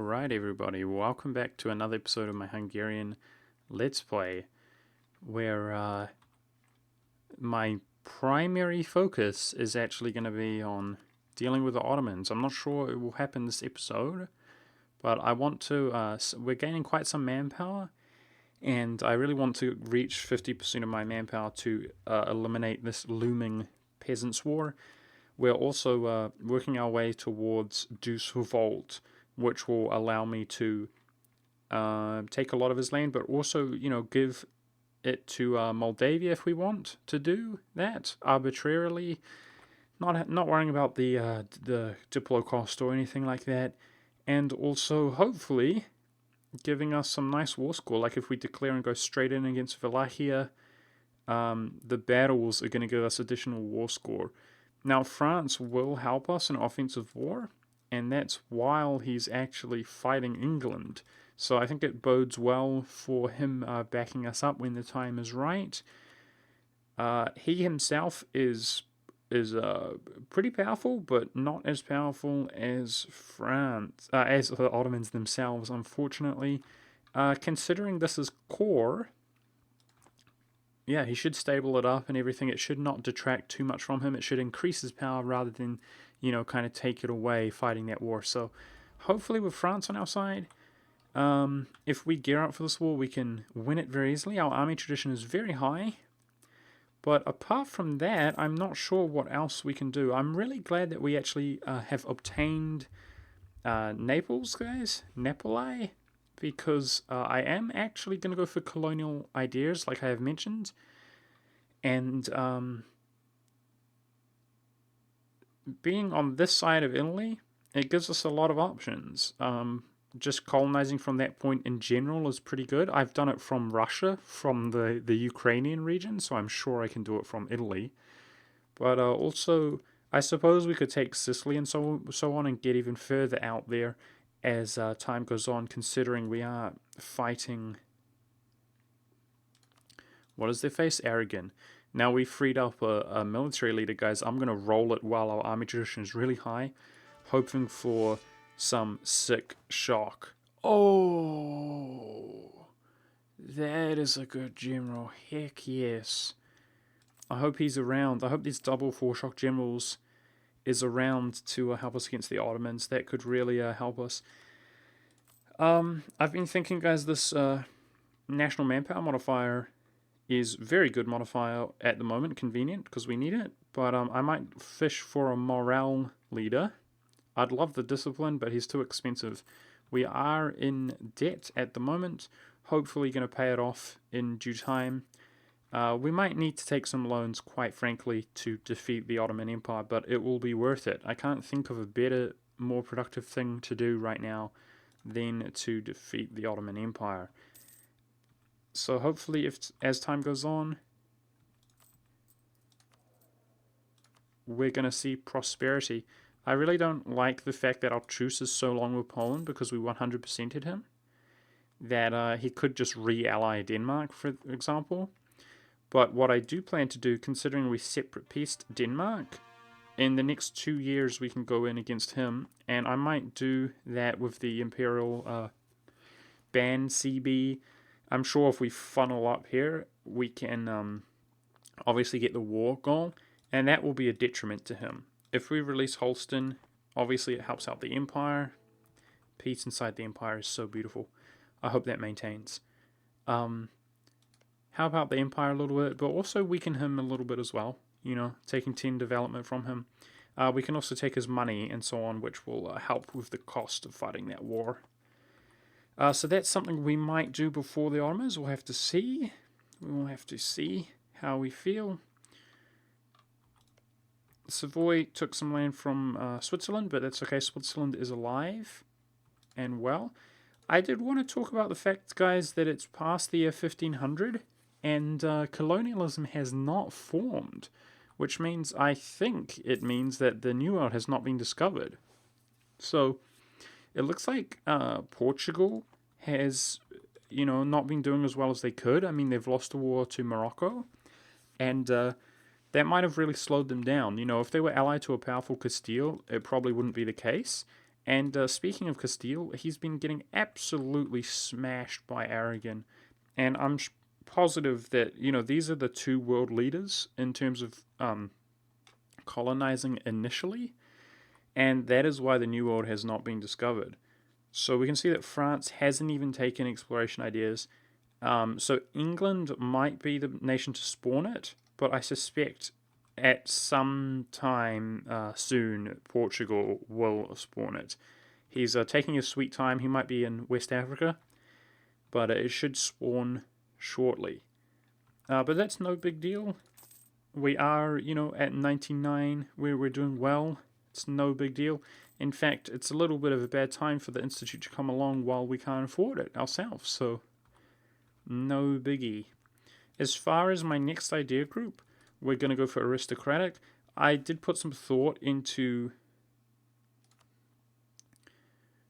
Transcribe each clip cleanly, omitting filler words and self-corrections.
Alright everybody, welcome back to another episode of my Hungarian Let's Play, where my primary focus is actually going to be on dealing with the Ottomans. I'm not sure it will happen this episode, but I want to, we're gaining quite some manpower, and I really want to reach 50% of my manpower to eliminate this looming peasants' war. We're also working our way towards Düsseldorf, which will allow me to take a lot of his land, but also, give it to Moldavia if we want to do that arbitrarily. Not worrying about the Diplo cost or anything like that, and also hopefully giving us some nice war score. Like if we declare and go straight in against Wallachia, the battles are going to give us additional war score. Now France will help us in offensive war, and that's while he's actually fighting England. So I think it bodes well for him backing us up when the time is right. He himself is pretty powerful, but not as powerful as France, as the Ottomans themselves, unfortunately. Considering this is core, yeah, he should stable it up and everything. It should not detract too much from him. It should increase his power rather than, kind of take it away fighting that war. So hopefully with France on our side, if we gear up for this war, we can win it very easily. Our army tradition is very high. But apart from that, I'm not sure what else we can do. I'm really glad that we actually have obtained Naples, guys. Napoli. Because I am actually going to go for colonial ideas, like I have mentioned. And being on this side of Italy, it gives us a lot of options. Just colonizing from that point in general is pretty good. I've done it from Russia, from the Ukrainian region, so I'm sure I can do it from Italy. But also, I suppose we could take Sicily and so on and get even further out there as time goes on, considering we are fighting, what is their face? Aragon. Now we freed up a military leader, guys. I'm going to roll it while our army tradition is really high, hoping for some sick shock. Oh, that is a good general. Heck yes. I hope he's around. I hope these double 4-shock generals is around to help us against the Ottomans. That could really help us. I've been thinking, guys, this national manpower modifier is very good modifier at the moment, convenient because we need it. But I might fish for a morale leader. I'd love the discipline, but he's too expensive. We are in debt at the moment. Hopefully going to pay it off in due time. We might need to take some loans, quite frankly, to defeat the Ottoman Empire, but it will be worth it. I can't think of a better, more productive thing to do right now than to defeat the Ottoman Empire. So hopefully, as time goes on, we're going to see prosperity. I really don't like the fact that our truce is so long with Poland, because we 100%ed him. That he could just re-ally Denmark, for example. But what I do plan to do, considering we separate pieced Denmark, in the next 2 years we can go in against him, and I might do that with the Imperial Band CB. I'm sure if we funnel up here, we can obviously get the war goal, and that will be a detriment to him. If we release Holstein, obviously it helps out the Empire. Peace inside the Empire is so beautiful. I hope that maintains. How about the Empire a little bit, but also weaken him a little bit as well, taking 10 development from him. We can also take his money and so on, which will help with the cost of fighting that war. So that's something we might do before the Ottomans. We'll have to see. We'll have to see how we feel. Savoy took some land from Switzerland, but that's okay. Switzerland is alive and well. I did want to talk about the fact, guys, that it's past the year 1500. And colonialism has not formed, which means I think it means that the New World has not been discovered. So it looks like Portugal has, not been doing as well as they could. I mean, they've lost a war to Morocco, and that might have really slowed them down. If they were allied to a powerful Castile, it probably wouldn't be the case. And speaking of Castile, he's been getting absolutely smashed by Aragon. And I'm positive that, these are the two world leaders in terms of colonizing initially. And that is why the New World has not been discovered. So we can see that France hasn't even taken exploration ideas. So England might be the nation to spawn it, but I suspect at some time soon Portugal will spawn it. He's taking his sweet time. He might be in West Africa, but it should spawn shortly. But that's no big deal. We are, at 99, where we're doing well. It's no big deal. In fact, it's a little bit of a bad time for the Institute to come along while we can't afford it ourselves, so no biggie. As far as my next idea group, we're going to go for aristocratic. I did put some thought into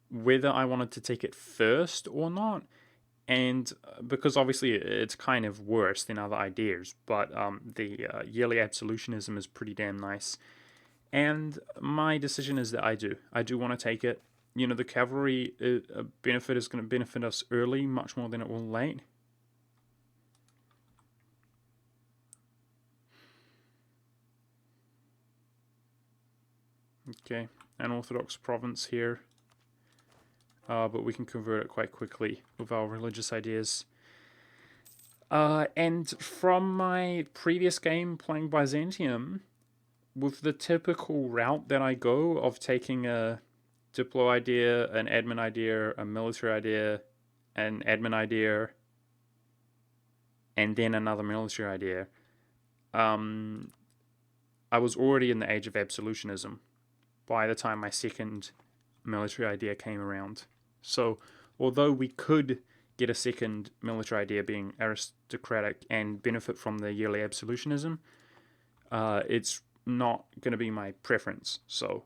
whether I wanted to take it first or not, and because obviously it's kind of worse than other ideas, but the yearly absolutionism is pretty damn nice. And my decision is that I do want to take it. The cavalry benefit is going to benefit us early much more than it will late. Okay, an Orthodox province here. But we can convert it quite quickly with our religious ideas. And from my previous game playing Byzantium, with the typical route that I go of taking a Diplo idea, an admin idea, a military idea, an admin idea, and then another military idea, I was already in the age of absolutionism by the time my second military idea came around. So, although we could get a second military idea being aristocratic and benefit from the yearly absolutionism, it's not going to be my preference, so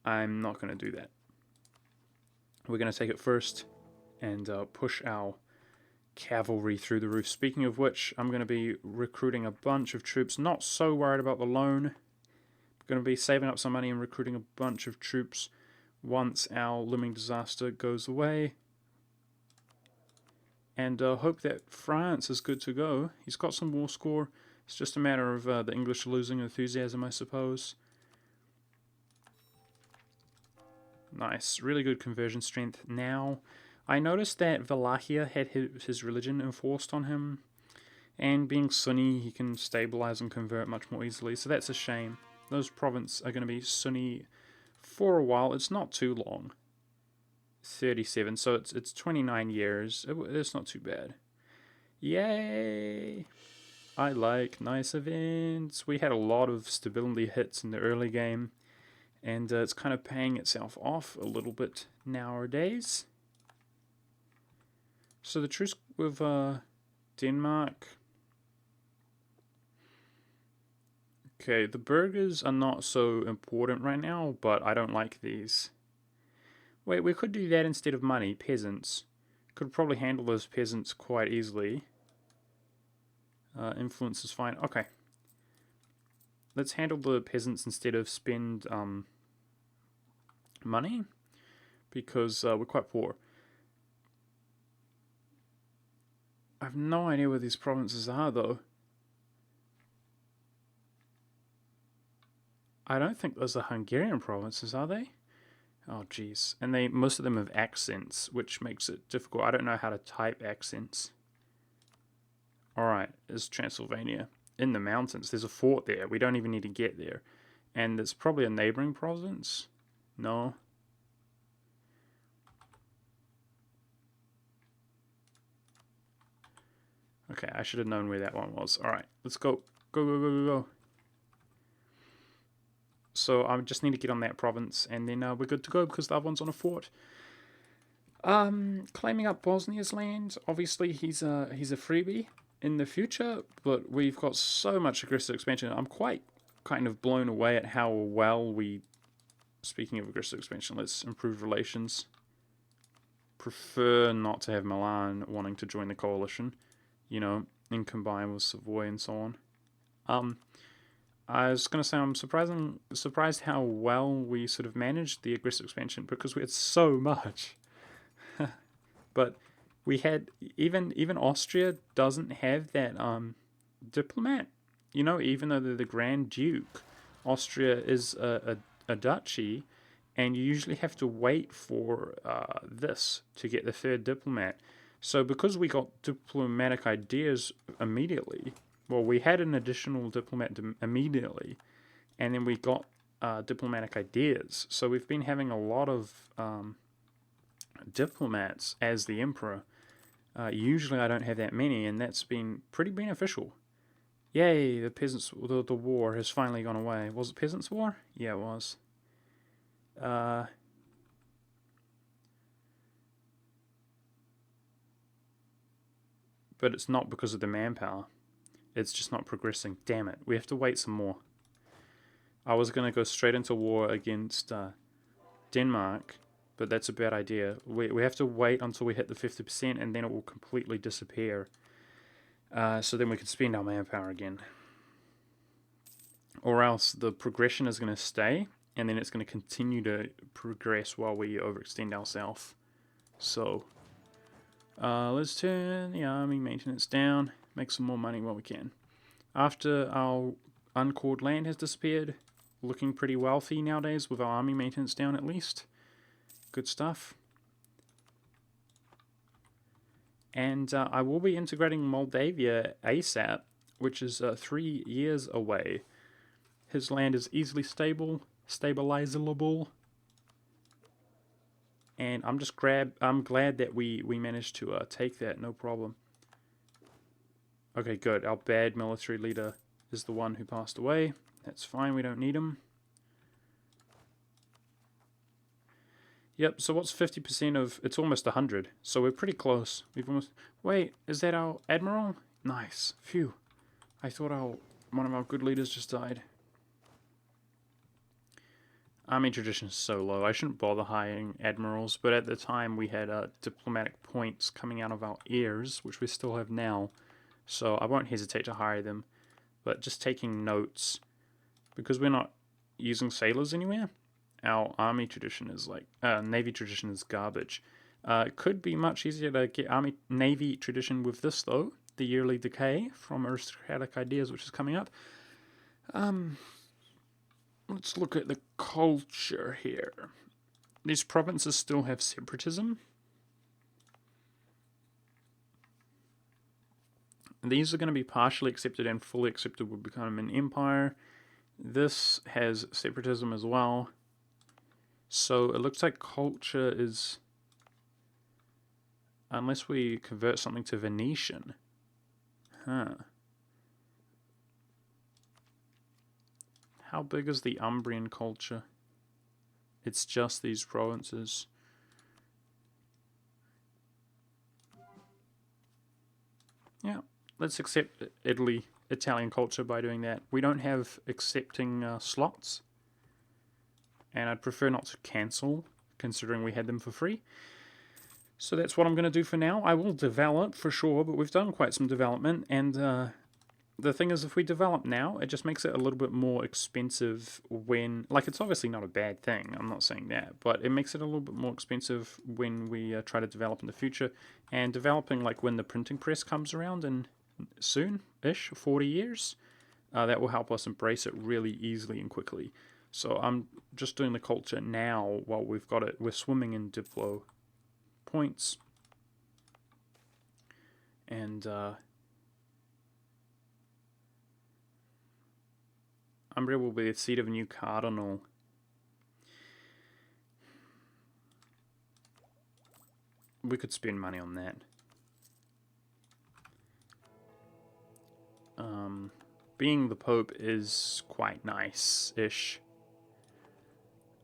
I'm not going to do that. We're going to take it first and push our cavalry through the roof. Speaking of which, I'm going to be recruiting a bunch of troops. Not so worried about the loan. I'm going to be saving up some money and recruiting a bunch of troops once our looming disaster goes away. And hope that France is good to go. He's got some war score. It's just a matter of the English losing enthusiasm, I suppose. Nice. Really good conversion strength. Now, I noticed that Wallachia had his religion enforced on him. And being Sunni, he can stabilize and convert much more easily. So that's a shame. Those provinces are going to be Sunni for a while. It's not too long. 37. So it's 29 years. It's not too bad. Yay! I like nice events. We had a lot of stability hits in the early game, and it's kind of paying itself off a little bit nowadays. So the truce with Denmark. Okay, the burghers are not so important right now, but I don't like these. Wait, we could do that instead of money, peasants. Could probably handle those peasants quite easily. Influence is fine. Okay. Let's handle the peasants instead of spend money, because we're quite poor. I have no idea where these provinces are, though. I don't think those are Hungarian provinces, are they? Oh, jeez. And most of them have accents, which makes it difficult. I don't know how to type accents. Alright, it's Transylvania. In the mountains. There's a fort there. We don't even need to get there. And it's probably a neighboring province? No. Okay, I should have known where that one was. Alright, let's go. Go, go, go, go, go. So I just need to get on that province, and then we're good to go because the other one's on a fort. Claiming up Bosnia's land. Obviously, he's a freebie in the future, but we've got so much aggressive expansion. I'm quite kind of blown away at how well we. Speaking of aggressive expansion, let's improve relations. Prefer not to have Milan wanting to join the coalition, and combine with Savoy and so on. I was going to say I'm surprised how well we sort of managed the aggressive expansion because we had so much. But we had even Austria doesn't have that diplomat. You know, even though they're the Grand Duke, Austria is a duchy, and you usually have to wait for this to get the third diplomat. So because we got diplomatic ideas immediately, well, we had an additional diplomat immediately, and then we got diplomatic ideas. So we've been having a lot of diplomats as the emperor. Usually I don't have that many, and that's been pretty beneficial. Yay, the war has finally gone away. Was it Peasants' War? Yeah, it was. Uh, but it's not because of the manpower. It's just not progressing. Damn it. We have to wait some more. I was going to go straight into war against Denmark, but that's a bad idea. We have to wait until we hit the 50% and then it will completely disappear. So then we can spend our manpower again. Or else the progression is going to stay and then it's going to continue to progress while we overextend ourselves. So let's turn the army maintenance down, make some more money while we can. After our uncored land has disappeared, looking pretty wealthy nowadays with our army maintenance down at least. Good stuff. And I will be integrating Moldavia ASAP, which is 3 years away. His land is easily stabilizable. And I'm glad that we managed to take that, no problem. Okay, good. Our bad military leader is the one who passed away. That's fine, we don't need him. Yep, so what's 50% of... It's almost 100, so we're pretty close. We've almost... Wait, is that our admiral? Nice. Phew. I thought one of our good leaders just died. Army tradition is so low. I shouldn't bother hiring admirals, but at the time we had diplomatic points coming out of our ears, which we still have now, so I won't hesitate to hire them. But just taking notes, because we're not using sailors anywhere, our army tradition is like navy tradition is garbage. It could be much easier to get navy tradition with this though, the yearly decay from aristocratic ideas, which is coming up. Let's look at the culture here. These provinces still have separatism. These are going to be partially accepted and fully accepted will become an empire. This has separatism as well. So it looks like culture is, unless we convert something to Venetian. Huh. How big is the Umbrian culture? It's just these provinces. Yeah, let's accept Italian culture by doing that. We don't have accepting slots. And I'd prefer not to cancel, considering we had them for free. So that's what I'm going to do for now. I will develop, for sure, but we've done quite some development, and the thing is, if we develop now, it just makes it a little bit more expensive when... Like, it's obviously not a bad thing, I'm not saying that, but it makes it a little bit more expensive when we try to develop in the future, and developing, like, when the printing press comes around in soon-ish, 40 years, that will help us embrace it really easily and quickly. So I'm just doing the culture now while we've got it. We're swimming in Diplo points. And Umbria will be the seat of a new cardinal. We could spend money on that. Being the Pope is quite nice-ish.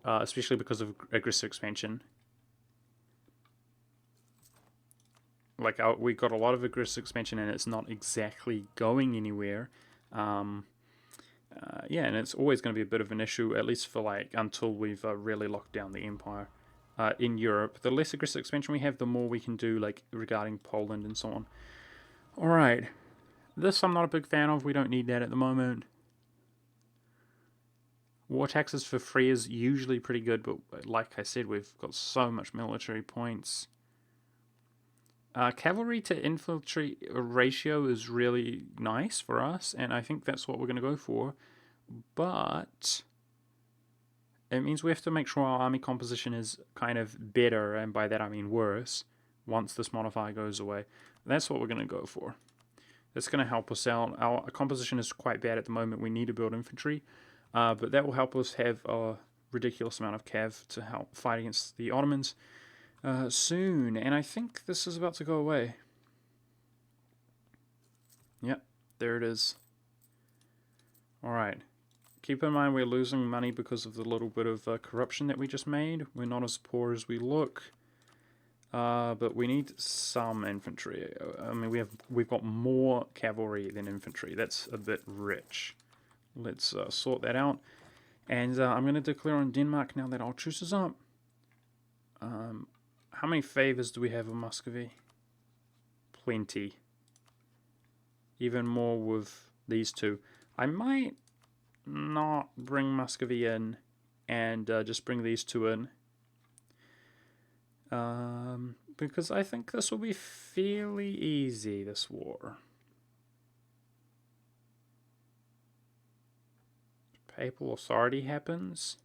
Especially because of aggressive expansion. Like, we got a lot of aggressive expansion and it's not exactly going anywhere. Yeah, and it's always going to be a bit of an issue, at least for, like, until we've really locked down the empire in Europe. The less aggressive expansion we have, the more we can do, like, regarding Poland and so on. Alright. This I'm not a big fan of. We don't need that at the moment. War taxes for free is usually pretty good, but like I said, we've got so much military points. Cavalry to infantry ratio is really nice for us, and I think that's what we're going to go for. But it means we have to make sure our army composition is kind of better, and by that I mean worse, once this modifier goes away. That's what we're going to go for. That's going to help us out. Our composition is quite bad at the moment. We need to build infantry, but that will help us have a ridiculous amount of cav to help fight against the Ottomans soon. And I think this is about to go away. Yep, there it is. Alright. Keep in mind we're losing money because of the little bit of corruption that we just made. We're not as poor as we look. But we need some infantry. I mean, we've got more cavalry than infantry. That's a bit rich. Let's sort that out. And I'm going to declare on Denmark now that our truce is up. How many favors do we have of Muscovy? Plenty. Even more with these two. I might not bring Muscovy in and just bring these two in. Because I think this will be fairly easy, this war. Papal authority happens.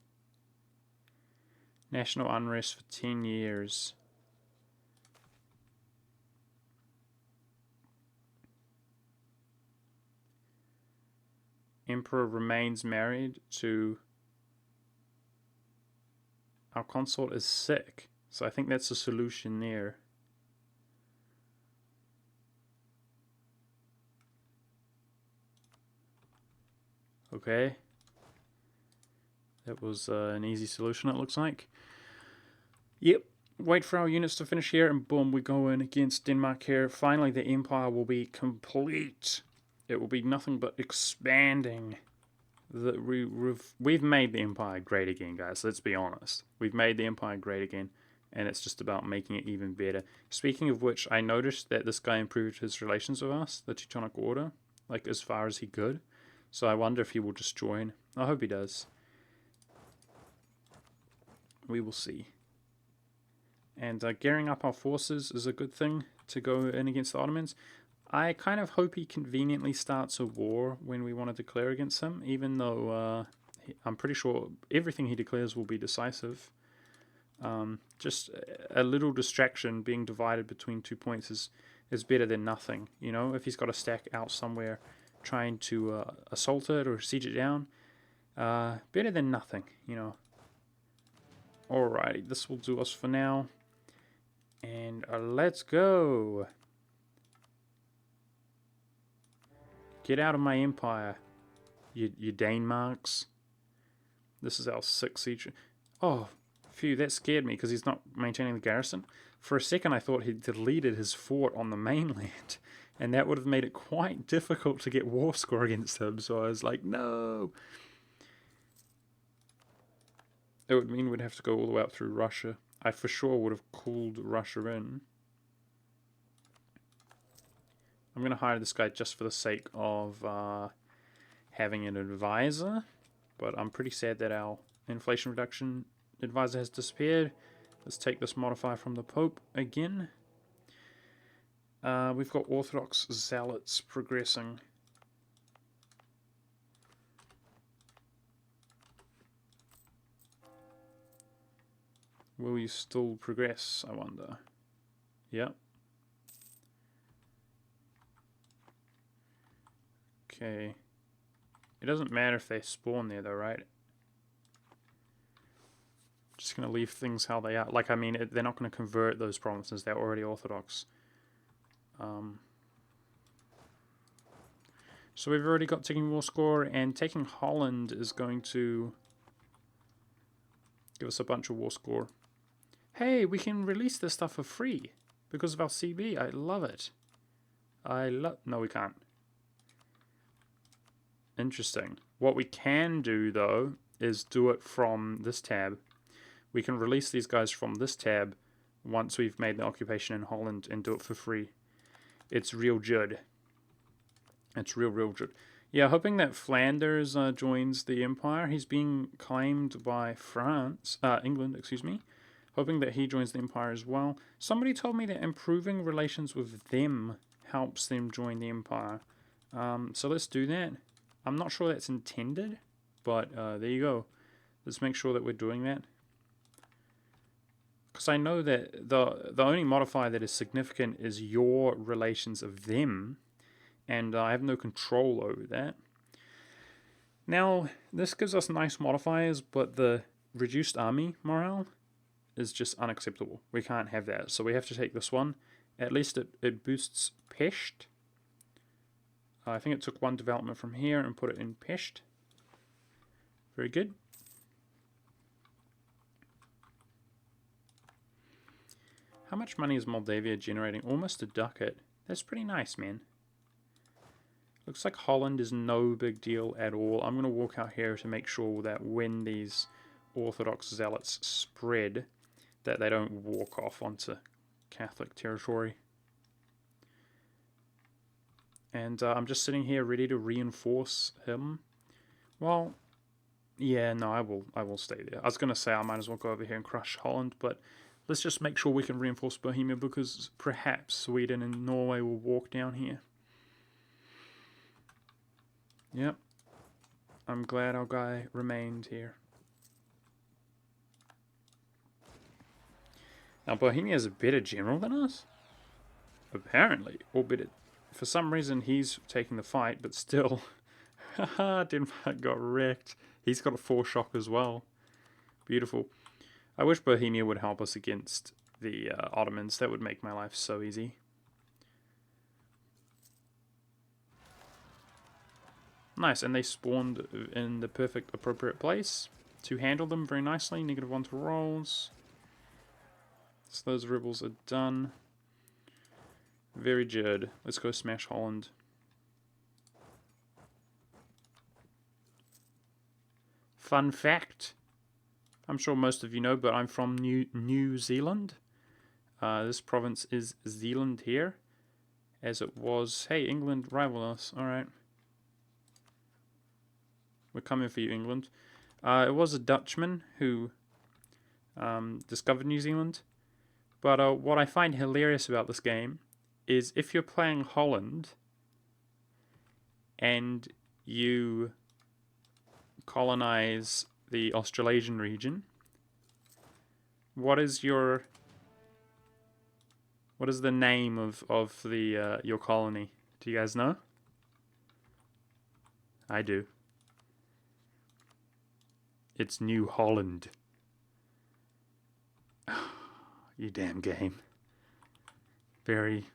National unrest for 10 years. Emperor remains married to... Our consort is sick. So I think that's a solution there. Okay. That was an easy solution, it looks like. Yep. Wait for our units to finish here, and boom, we go in against Denmark here. Finally, the empire will be complete. It will be nothing but expanding. We've made the empire great again, guys. Let's be honest. We've made the empire great again. And it's just about making it even better. Speaking of which, I noticed that this guy improved his relations with us, the Teutonic Order, like as far as he could. So I wonder if he will just join. I hope he does. We will see. And gearing up our forces is a good thing to go in against the Ottomans. I kind of hope he conveniently starts a war when we want to declare against him, even though I'm pretty sure everything he declares will be decisive. Just a little distraction being divided between 2 points is better than nothing. You know, if he's got a stack out somewhere trying to assault it or siege it down, better than nothing, you know. Alrighty, this will do us for now. And let's go. Get out of my empire, you Danemarks. This is our 6th siege. Oh, phew, that scared me because he's not maintaining the garrison. For a second I thought he'd deleted his fort on the mainland, and that would have made it quite difficult to get war score against him, so I was like, no. It would mean we'd have to go all the way up through Russia. I for sure would have called Russia in. I'm going to hire this guy just for the sake of having an advisor, but I'm pretty sad that our inflation reduction advisor has disappeared. Let's take this modifier from the Pope again. We've got Orthodox zealots progressing. Will you still progress, I wonder? Yep. Okay. It doesn't matter if they spawn there though, right? Just going to leave things how they are. Like, I mean, they're not going to convert those provinces. They're already Orthodox. So we've already got taking war score, and taking Holland is going to give us a bunch of war score. Hey, we can release this stuff for free because of our CB. I love it. No, we can't. Interesting. What we can do, though, is do it from this tab. We can release these guys from this tab once we've made the occupation in Holland and do it for free. It's real good. It's real good. Yeah, hoping that Flanders joins the empire. He's being claimed by England, excuse me. Hoping that he joins the empire as well. Somebody told me that improving relations with them helps them join the empire. So let's do that. I'm not sure that's intended, but there you go. Let's make sure that we're doing that. Because I know that the only modifier that is significant is your relations of them, and I have no control over that. Now, this gives us nice modifiers, but the reduced army morale is just unacceptable. We can't have that, so we have to take this one. At least it boosts Pest. I think it took one development from here and put it in Pest. Very good. How much money is Moldavia generating? Almost a ducat. That's pretty nice, man. Looks like Holland is no big deal at all. I'm going to walk out here to make sure that when these Orthodox zealots spread, that they don't walk off onto Catholic territory. And I'm just sitting here ready to reinforce him. Well, yeah, no, I will stay there. I was going to say I might as well go over here and crush Holland, but let's just make sure we can reinforce Bohemia, because perhaps Sweden and Norway will walk down here. Yep. I'm glad our guy remained here. Now, Bohemia is a better general than us? Apparently. Or better. For some reason, he's taking the fight, but still. Haha, Denmark got wrecked. He's got a 4-shock as well. Beautiful. I wish Bohemia would help us against the Ottomans. That would make my life so easy. Nice, and they spawned in the perfect, appropriate place to handle them very nicely. -1 to rolls. So those rebels are done. Very good. Let's go smash Holland. Fun fact. I'm sure most of you know, but I'm from New Zealand. This province is Zealand here. As it was... Hey, England rival us. Alright. We're coming for you, England. It was a Dutchman who discovered New Zealand. But what I find hilarious about this game is if you're playing Holland and you colonize the Australasian region, what is the name of the your colony? Do you guys know? I do. It's New Holland. You damn game. Very,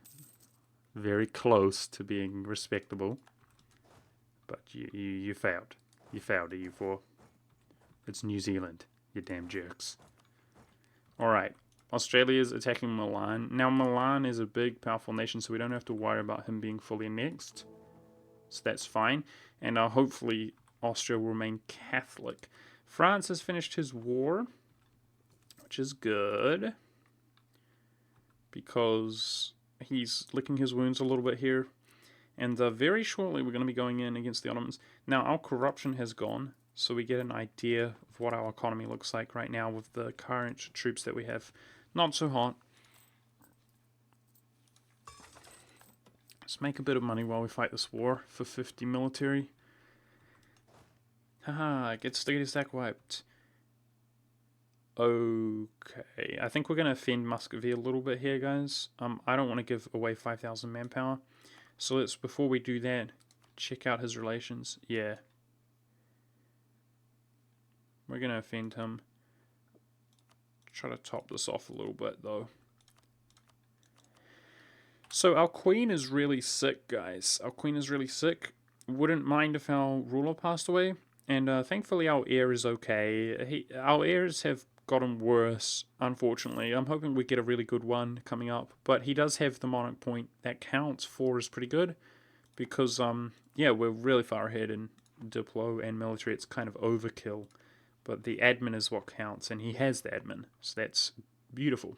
very close to being respectable. But you failed. You failed, you four. It's New Zealand, you damn jerks. Alright, Australia's attacking Milan. Now, Milan is a big, powerful nation, so we don't have to worry about him being fully annexed. So that's fine. And hopefully Austria will remain Catholic. France has finished his war, which is good, because he's licking his wounds a little bit here. And very shortly we're going to be going in against the Ottomans. Now, our corruption has gone, so we get an idea of what our economy looks like right now with the current troops that we have. Not so hot. Let's make a bit of money while we fight this war for 50 military. Haha, get state stack wiped. Okay, I think we're going to offend Muscovy a little bit here, guys. I don't want to give away 5,000 manpower. So let's, before we do that, check out his relations. Yeah. We're going to offend him. Try to top this off a little bit, though. So our queen is really sick, guys. Our queen is really sick. Wouldn't mind if our ruler passed away. And thankfully our heir is okay. Our heirs have gotten worse, unfortunately. I'm hoping we get a really good one coming up. But he does have the monarch point. That counts. 4 is pretty good. Because, yeah, we're really far ahead in diplo and military. It's kind of overkill. But the admin is what counts. And he has the admin. So that's beautiful.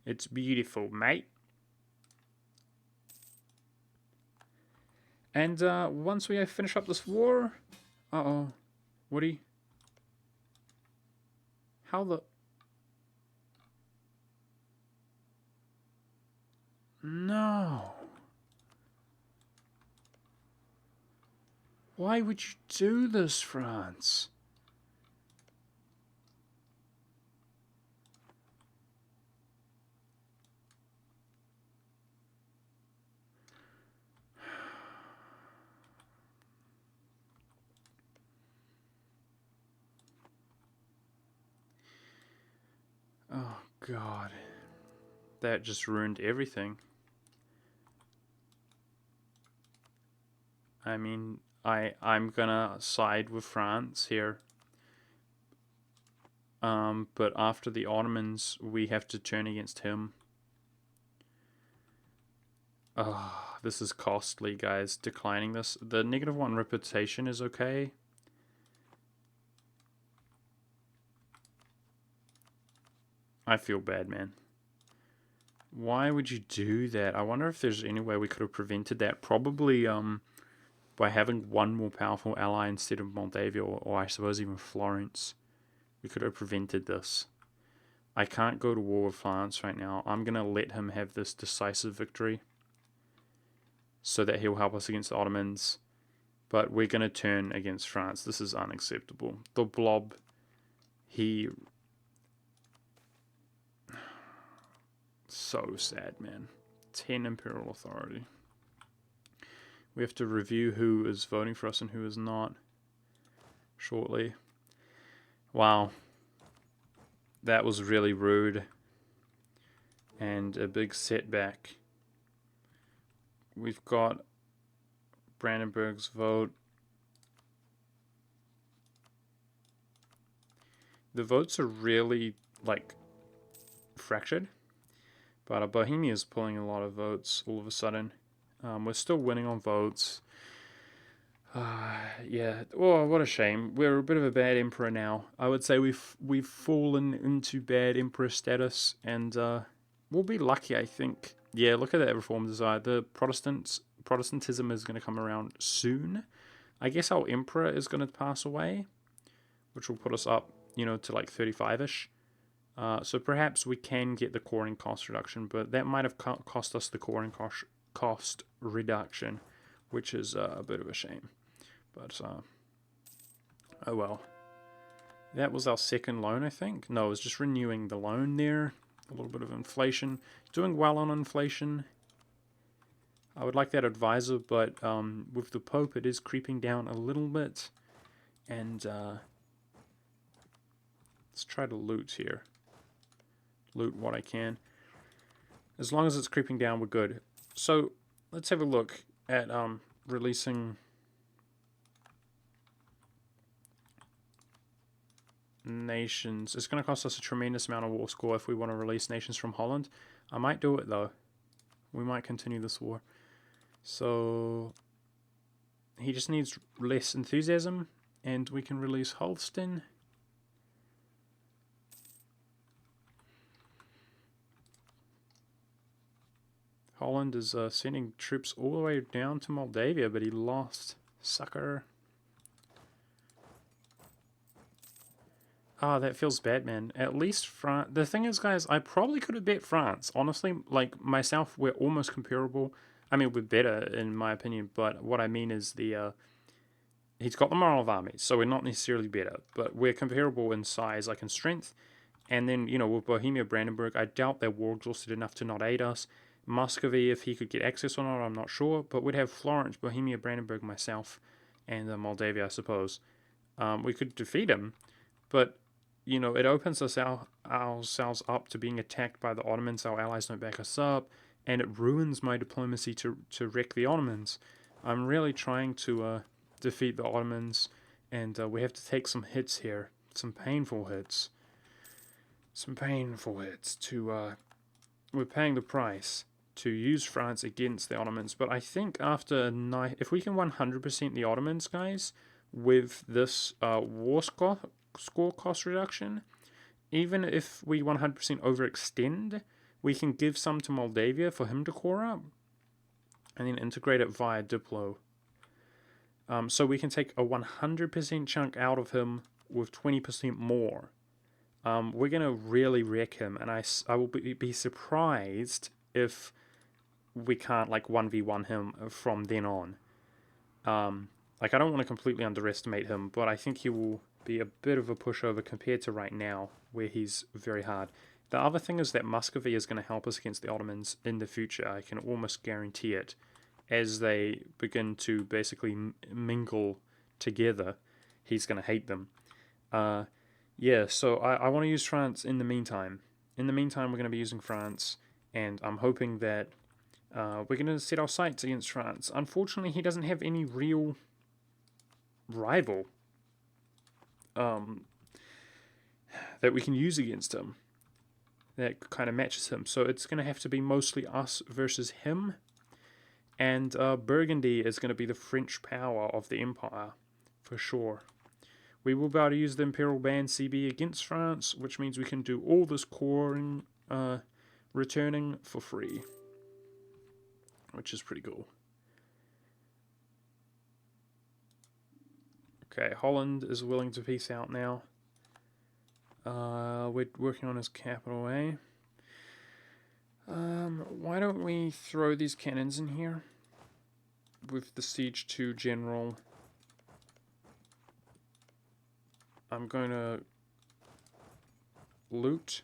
It's beautiful, mate. And once we finish up this war... Uh-oh. Woody? How the... No. Why would you do this, France? Oh, God. That just ruined everything. I mean, I'm gonna side with France here. But after the Ottomans, we have to turn against him. This is costly, guys. Declining this. The -1 reputation is okay. I feel bad, man. Why would you do that? I wonder if there's any way we could have prevented that. Probably by having one more powerful ally instead of Moldavia, or I suppose even Florence. We could have prevented this. I can't go to war with France right now. I'm going to let him have this decisive victory so that he'll help us against the Ottomans. But we're going to turn against France. This is unacceptable. The blob, he... So sad, man. 10 imperial authority. We have to review who is voting for us and who is not shortly. Wow. That was really rude. And a big setback. We've got Brandenburg's vote. The votes are really, like, fractured. But Bohemia is pulling a lot of votes all of a sudden. We're still winning on votes. Yeah. Oh, what a shame. We're a bit of a bad emperor now. I would say we've fallen into bad emperor status, and we'll be lucky, I think. Yeah, look at that reform desire. The Protestantism is going to come around soon. I guess our emperor is going to pass away, which will put us up, to like 35-ish. So perhaps we can get the coring cost reduction, but that might have cost us the coring cost reduction, which is a bit of a shame. But, oh well. That was our second loan, I think. No, it was just renewing the loan there. A little bit of inflation. Doing well on inflation. I would like that advisor, but with the Pope, it is creeping down a little bit. And let's try to loot here. Loot what I can. As long as it's creeping down, we're good. So let's have a look at releasing nations. It's going to cost us a tremendous amount of war score if we want to release nations from Holland. I might do it though. We might continue this war. So he just needs less enthusiasm, and we can release Holstein. Holland is sending troops all the way down to Moldavia, but he lost. Sucker. Ah, that feels bad, man. At least France... The thing is, guys, I probably could have bet France. Honestly, like, myself, we're almost comparable. I mean, we're better, in my opinion, but what I mean is the... he's got the moral of armies, so we're not necessarily better, but we're comparable in size, like in strength. And then, with Bohemia, Brandenburg, I doubt they're war exhausted enough to not aid us. Muscovy, if he could get access or not, I'm not sure. But we'd have Florence, Bohemia, Brandenburg, myself, and Moldavia, I suppose. We could defeat him, but, it opens us ourselves up to being attacked by the Ottomans. Our allies don't back us up, and it ruins my diplomacy to wreck the Ottomans. I'm really trying to defeat the Ottomans, and we have to take some hits here. Some painful hits. Some painful hits to... we're paying the price to use France against the Ottomans. But I think after if we can 100% the Ottomans, guys, with this war score cost reduction, even if we 100% overextend, we can give some to Moldavia for him to core up, and then integrate it via Diplo. So we can take a 100% chunk out of him with 20% more. We're going to really wreck him, and I will be surprised if we can't like 1v1 him from then on. Like, I don't want to completely underestimate him, but I think he will be a bit of a pushover compared to right now, where he's very hard. The other thing is that Muscovy is going to help us against the Ottomans in the future. I can almost guarantee it, as they begin to basically mingle together. He's going to hate them. Yeah, so I want to use France in the meantime. In the meantime, we're going to be using France, and I'm hoping that we're going to set our sights against France. Unfortunately, he doesn't have any real rival that we can use against him that kind of matches him. So it's going to have to be mostly us versus him. And Burgundy is going to be the French power of the empire, for sure. We will be able to use the Imperial Band CB against France, which means we can do all this coring, returning for free, which is pretty cool. Okay, Holland is willing to peace out now. We're working on his capital, eh? Why don't we throw these cannons in here with the Siege 2 General? I'm going to loot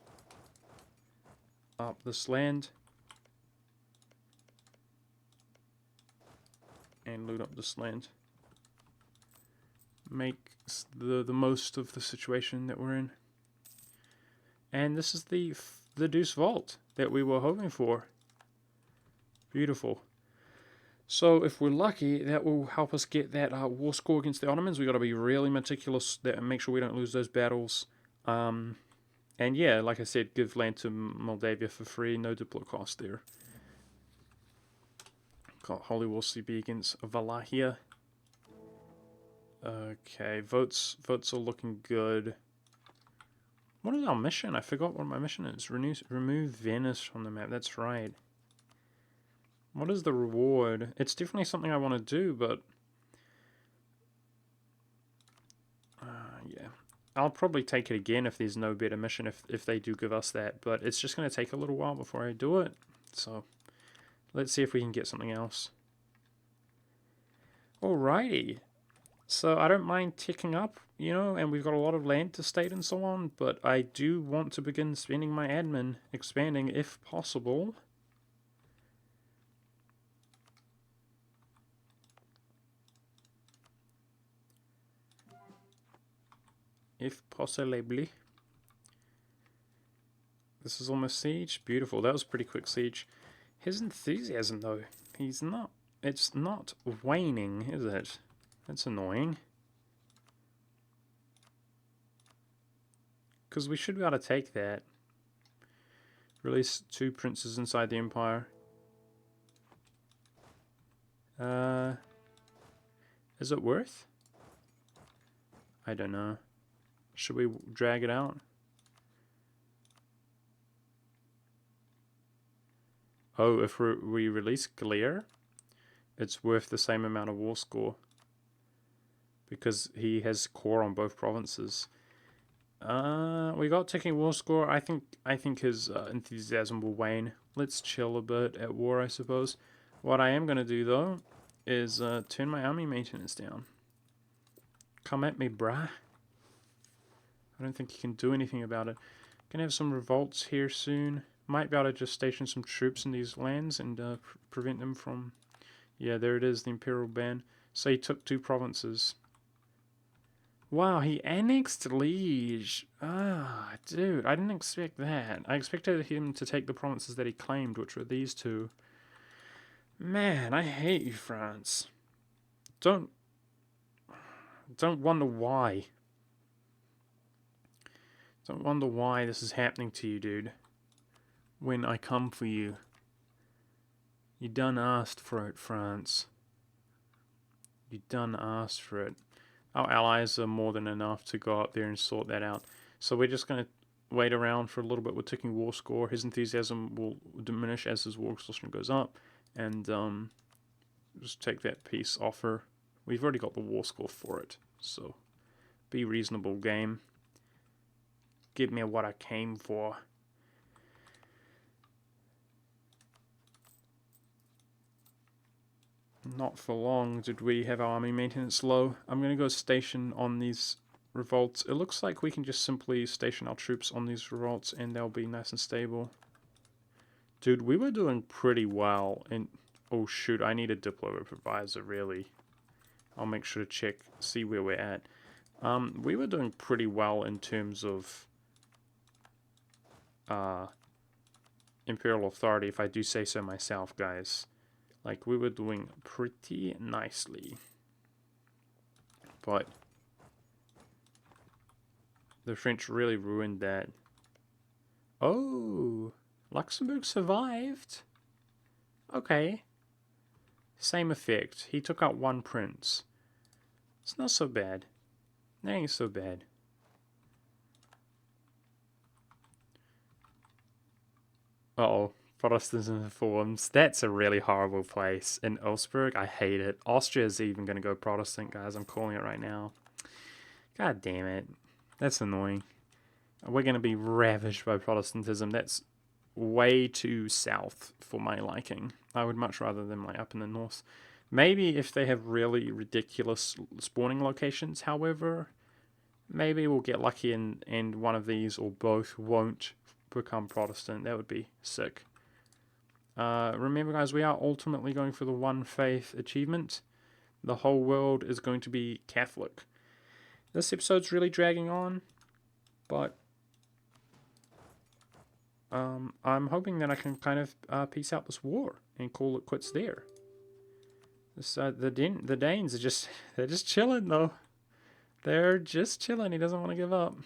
up this land and loot up this land. Make the most of the situation that we're in. And this is the Deuce Vault that we were hoping for. Beautiful. So if we're lucky, that will help us get that war score against the Ottomans. We've got to be really meticulous and make sure we don't lose those battles. And yeah, like I said, give land to Moldavia for free. No diplo cost there. Got Holy War CB against Wallachia. Okay, votes are looking good. What is our mission? I forgot what my mission is. Remove Venice from the map. That's right. What is the reward? It's definitely something I want to do, but yeah, I'll probably take it again if there's no better mission, if they do give us that, but it's just going to take a little while before I do it, so let's see if we can get something else. Alrighty, so I don't mind ticking up, you know, and we've got a lot of land to state and so on, but I do want to begin spending my admin expanding if possible. If possibly. This is almost siege. Beautiful. That was a pretty quick siege. His enthusiasm, though, he's not. It's not waning, is it? That's annoying. Because we should be able to take that. Release 2 princes inside the empire. Is it worth? I don't know. Should we drag it out? Oh, if we release Glare, it's worth the same amount of war score. Because he has core on both provinces. We got ticking war score. I think his enthusiasm will wane. Let's chill a bit at war, I suppose. What I am going to do, though, is turn my army maintenance down. Come at me, brah. I don't think you can do anything about it. Gonna have some revolts here soon. Might be able to just station some troops in these lands and prevent them from... Yeah, there it is, the Imperial Band. So he took 2 provinces. Wow, he annexed Liege. Ah, dude, I didn't expect that. I expected him to take the provinces that he claimed, which were these 2. Man, I hate you, France. Don't wonder why. Don't wonder why this is happening to you, dude. When I come for you. You done asked for it, France. You done asked for it. Our allies are more than enough to go up there and sort that out. So we're just going to wait around for a little bit with ticking war score. His enthusiasm will diminish as his war exhaustion goes up. And just take that peace offer We've already got the war score for it, so be reasonable, game. Give me what I came for. Not for long did we have our army maintenance low. I'm going to go station on these revolts. It looks like we can just simply station our troops on these revolts and they'll be nice and stable. Dude, we were doing pretty well in... Oh shoot, I need a Diplo Advisor, really. I'll make sure to check, see where we're at. We were doing pretty well in terms of Imperial Authority, if I do say so myself, guys. Like, we were doing pretty nicely. But the French really ruined that. Oh, Luxembourg survived. Okay. Same effect. He took out one prince. It's not so bad. That ain't so bad. Uh-oh. Protestantism reforms. That's a really horrible place. In Augsburg, I hate it. Austria's even going to go Protestant, guys. I'm calling it right now. God damn it. That's annoying. We're going to be ravaged by Protestantism. That's way too south for my liking. I would much rather them like up in the north. Maybe if they have really ridiculous spawning locations, however, maybe we'll get lucky and one of these or both won't become Protestant. That would be sick. Remember, guys, we are ultimately going for the one faith achievement. The whole world is going to be Catholic. This episode's really dragging on, but I'm hoping that I can kind of piece out this war and call it quits there. This, the Danes are they're just chilling though. They're just chilling. He doesn't want to give up.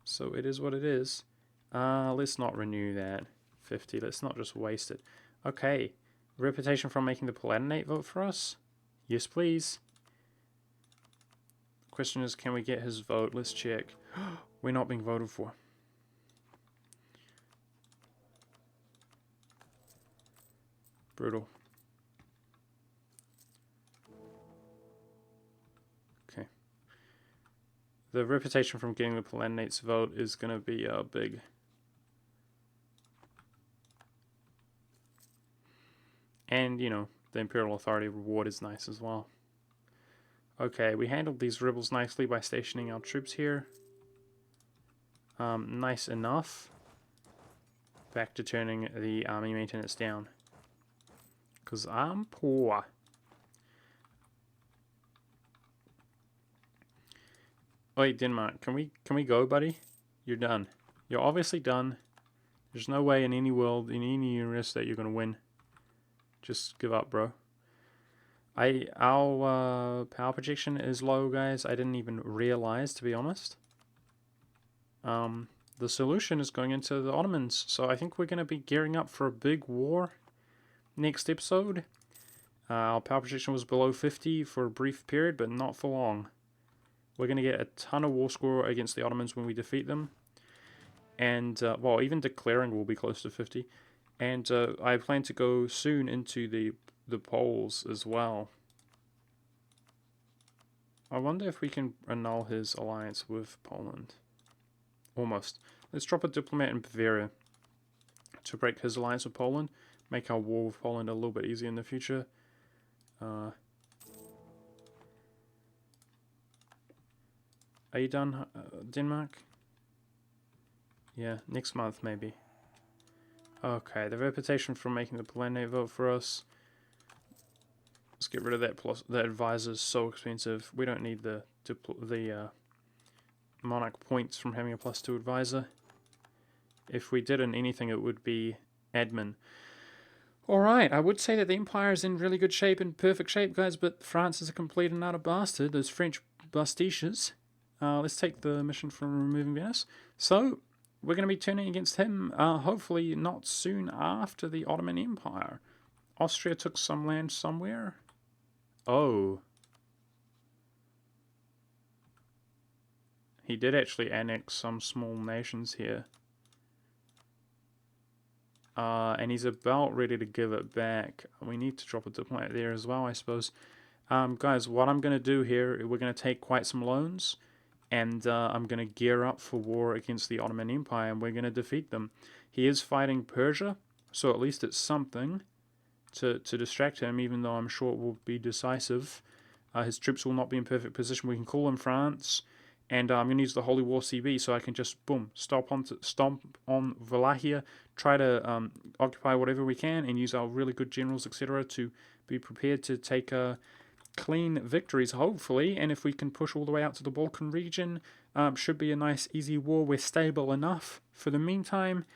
So it is what it is. Let's not renew that 50. Let's not just waste it. Okay, reputation from making the Palatinate vote for us. Yes, please. Question is, can we get his vote? Let's check. We're not being voted for. Brutal. Okay. The reputation from getting the Palatinate's vote is going to be big. And, you know, the Imperial Authority reward is nice as well. Okay, we handled these rebels nicely by stationing our troops here. Nice enough. Back to turning the army maintenance down. Because I'm poor. Wait, Denmark, can we go, buddy? You're done. You're obviously done. There's no way in any world, in any universe that you're going to win. Just give up, bro. Our power projection is low, guys. I didn't even realize, to be honest. The solution is going into the Ottomans. So I think we're going to be gearing up for a big war next episode. Our power projection was below 50 for a brief period, but not for long. We're going to get a ton of war score against the Ottomans when we defeat them. And, well, even declaring will be close to 50. And I plan to go soon into the Poles as well. I wonder if we can annul his alliance with Poland. Almost. Let's drop a diplomat in Bavaria to break his alliance with Poland. Make our war with Poland a little bit easier in the future. Are you done, Denmark? Yeah, next month maybe. Okay, the reputation from making the Palatinate vote for us. Let's get rid of that. Plus, the advisor is so expensive. We don't need the monarch points from having a +2 advisor. If we did in anything, it would be admin. Alright, I would say that the Empire is in really good shape and perfect shape, guys, but France is a complete and utter bastard. Those French bastiches. Let's take the mission from removing Venice. So, we're going to be turning against him, hopefully not soon after the Ottoman Empire. Austria took some land somewhere. Oh. He did actually annex some small nations here. and he's about ready to give it back. We need to drop a diplomat there as well, I suppose. Guys, what I'm going to do here, we're going to take quite some loans, and I'm going to gear up for war against the Ottoman Empire, and we're going to defeat them. He is fighting Persia, so at least it's something to distract him, even though I'm sure it will be decisive. His troops will not be in perfect position. We can call in France, and I'm going to use the Holy War CB so I can just, boom, stomp on Wallachia, try to occupy whatever we can, and use our really good generals, etc., to be prepared to take clean victories, hopefully. And if we can push all the way out to the Balkan region, should be a nice, easy war. We're stable enough for the meantime.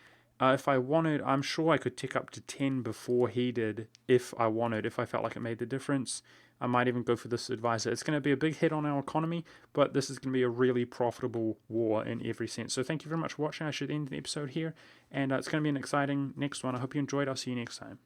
If I wanted, I'm sure I could tick up to 10 before he did, if I wanted, if I felt like it made the difference. I might even go for this advisor. It's going to be a big hit on our economy, but this is going to be a really profitable war in every sense. So thank you very much for watching. I should end the episode here, and it's going to be an exciting next one. I hope you enjoyed. I'll see you next time.